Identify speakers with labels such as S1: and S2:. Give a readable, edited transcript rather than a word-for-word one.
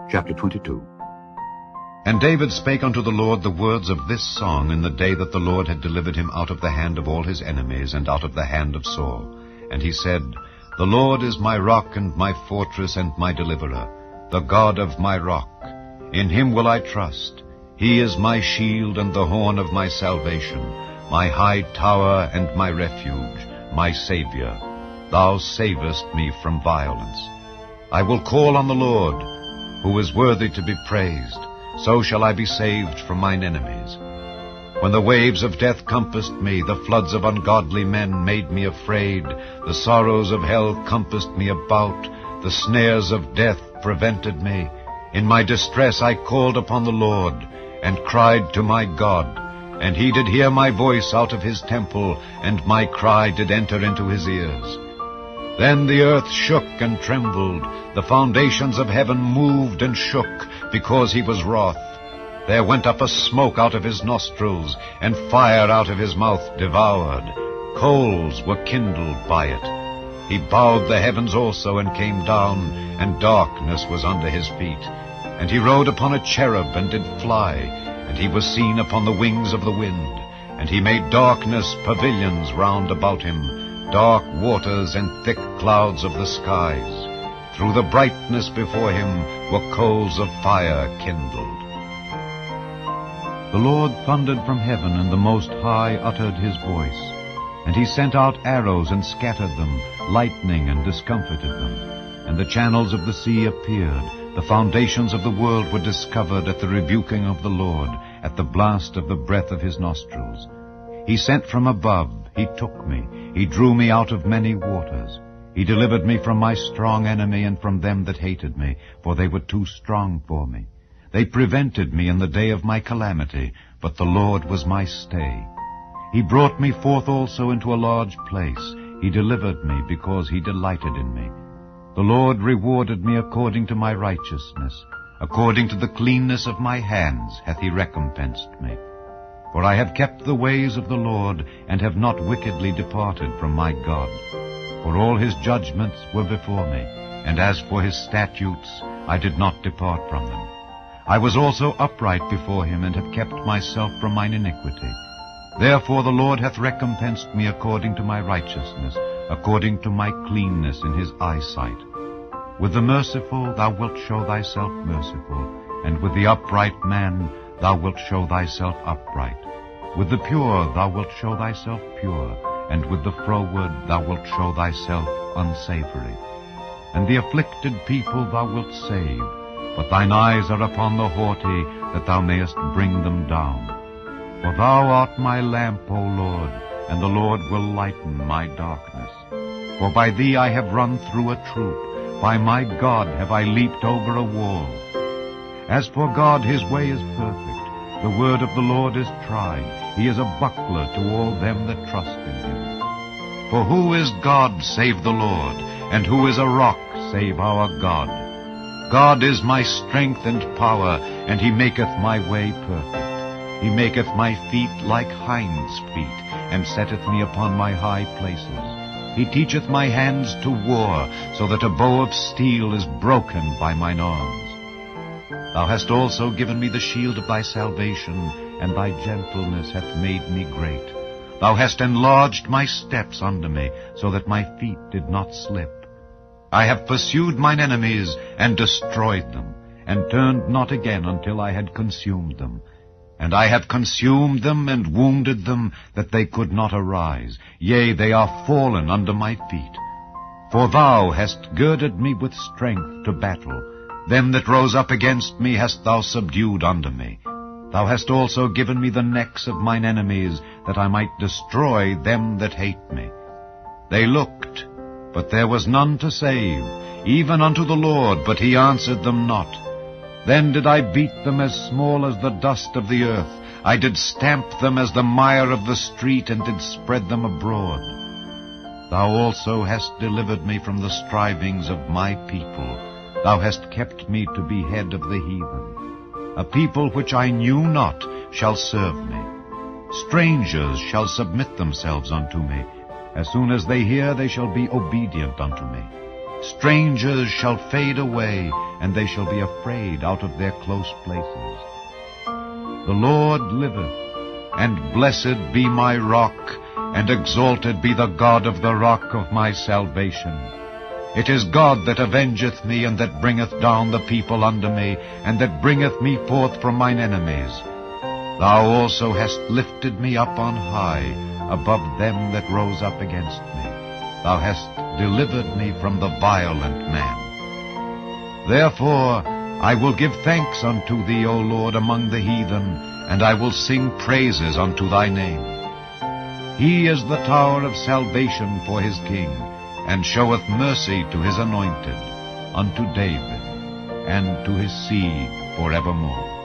S1: Chapter 22.
S2: And David spake unto the Lord the words of this song in the day that the Lord had delivered him out of the hand of all his enemies, and out of the hand of Saul. And he said, The Lord is my rock and my fortress and my deliverer, the God of my rock. In him will I trust. He is my shield and the horn of my salvation, my high tower and my refuge, my Savior. Thou savest me from violence. I will call on the Lord, who is worthy to be praised. So shall I be saved from mine enemies. When the waves of death compassed me, the floods of ungodly men made me afraid. The sorrows of hell compassed me about. The snares of death prevented me. In my distress I called upon the Lord, and cried to my God. And he did hear my voice out of his temple, and my cry did enter into his ears. Then the earth shook and trembled. The foundations of heaven moved and shook, because he was wroth. There went up a smoke out of his nostrils, and fire out of his mouth devoured. Coals were kindled by it. He bowed the heavens also, and came down, and darkness was under his feet. And he rode upon a cherub, and did fly, and he was seen upon the wings of the wind. And he made darkness pavilions round about him, dark waters and thick clouds of the skies. Through the brightness before him were coals of fire kindled. The Lord thundered from heaven, and the Most High uttered his voice. And he sent out arrows and scattered them, lightning and discomfited them. And the channels of the sea appeared. The foundations of the world were discovered at the rebuking of the Lord, at the blast of the breath of his nostrils. He sent from above, he took me, he drew me out of many waters. He delivered me from my strong enemy and from them that hated me, for they were too strong for me. They prevented me in the day of my calamity, but the Lord was my stay. He brought me forth also into a large place. He delivered me because he delighted in me. The Lord rewarded me according to my righteousness. According to the cleanness of my hands hath he recompensed me. For I have kept the ways of the Lord, and have not wickedly departed from my God. For all his judgments were before me, and as for his statutes, I did not depart from them. I was also upright before him, and have kept myself from mine iniquity. Therefore the Lord hath recompensed me according to my righteousness, according to my cleanness in his eyesight. With the merciful thou wilt show thyself merciful, and with the upright man thou wilt show thyself upright. With the pure thou wilt show thyself pure, and with the froward thou wilt show thyself unsavory. And the afflicted people thou wilt save, but thine eyes are upon the haughty, that thou mayest bring them down. For thou art my lamp, O Lord, and the Lord will lighten my darkness. For by thee I have run through a troop, by my God have I leaped over a wall. As for God, his way is perfect. The word of the Lord is tried. He is a buckler to all them that trust in him. For who is God save the Lord? And who is a rock save our God? God is my strength and power, and he maketh my way perfect. He maketh my feet like hinds' feet, and setteth me upon my high places. He teacheth my hands to war, so that a bow of steel is broken by mine arms. Thou hast also given me the shield of thy salvation, and thy gentleness hath made me great. Thou hast enlarged my steps under me, so that my feet did not slip. I have pursued mine enemies, and destroyed them, and turned not again until I had consumed them. And I have consumed them, and wounded them, that they could not arise. Yea, they are fallen under my feet. For thou hast girded me with strength to battle. Them that rose up against me hast thou subdued under me. Thou hast also given me the necks of mine enemies, that I might destroy them that hate me. They looked, but there was none to save, even unto the Lord, but he answered them not. Then did I beat them as small as the dust of the earth. I did stamp them as the mire of the street, and did spread them abroad. Thou also hast delivered me from the strivings of my people. Thou hast kept me to be head of the heathen. A people which I knew not shall serve me. Strangers shall submit themselves unto me. As soon as they hear, they shall be obedient unto me. Strangers shall fade away, and they shall be afraid out of their close places. The Lord liveth, and blessed be my rock, and exalted be the God of the rock of my salvation. It is God that avengeth me, and that bringeth down the people under me, and that bringeth me forth from mine enemies. Thou also hast lifted me up on high, above them that rose up against me. Thou hast delivered me from the violent man. Therefore I will give thanks unto thee, O Lord, among the heathen, and I will sing praises unto thy name. He is the tower of salvation for his king, and showeth mercy to his anointed, unto David, and to his seed forevermore.